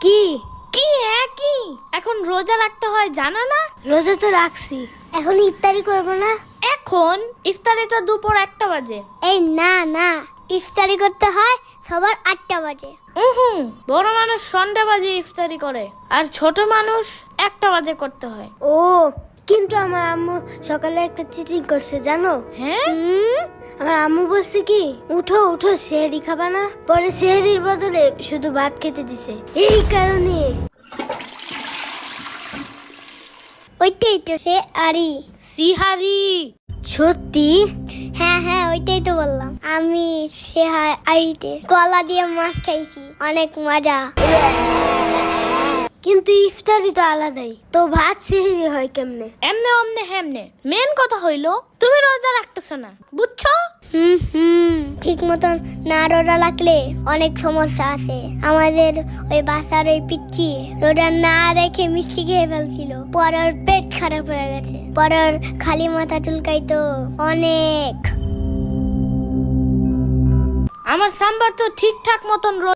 কি কি কি এখন রোজা রাখতে হয় জানো না? রোজা তো রাখছি, এখন ইফতারি করব না? এখন ইফতারি তো দুপুর 1টা বাজে। এই না না, ইফতারি করতে হয় সবার 8টা বাজে। বড় মানুষ সন্ধ্যা বাজে ইফতারি করে, আর ছোট মানুষ 1টা বাজে করতে হয়। ও, কিন্তু আমার আম্মু সকালে একটা চিটিং করছে জানো? হ্যাঁ, আমার আম্মু বলছে কি, উঠো উঠো সেহরি খাবা না, পরে সেহরির বদলে শুধু ভাত খেতে দিছে। এই কারণে ওইটাই তো সিহারি। সত্যি? হ্যাঁ হ্যাঁ, ওইটাই তো বললাম। আমি সেহারিতে কলা দিয়ে মাছ খাইছি, অনেক মজা। কিন্তু ইফতারি তো আলাদাই, তো ভাত সেহরি হয় কেমনে? এমনে মেন কথা হইলো তুমি রোজা রাখতেছো না, বুঝছো? ঠিক মতন না রোজা রাখলে অনেক সমস্যা আছে। আমাদের ওই বাসার ওই পিচ্চি রোজা না রেখে মিষ্টি খেয়ে ফেলছিল, পরে ওর পেট খারাপ হয়ে গেছে, পরে ওর খালি মাথা চুলকাইতো অনেক। আমার সাম্বার তো ঠিকঠাক মতন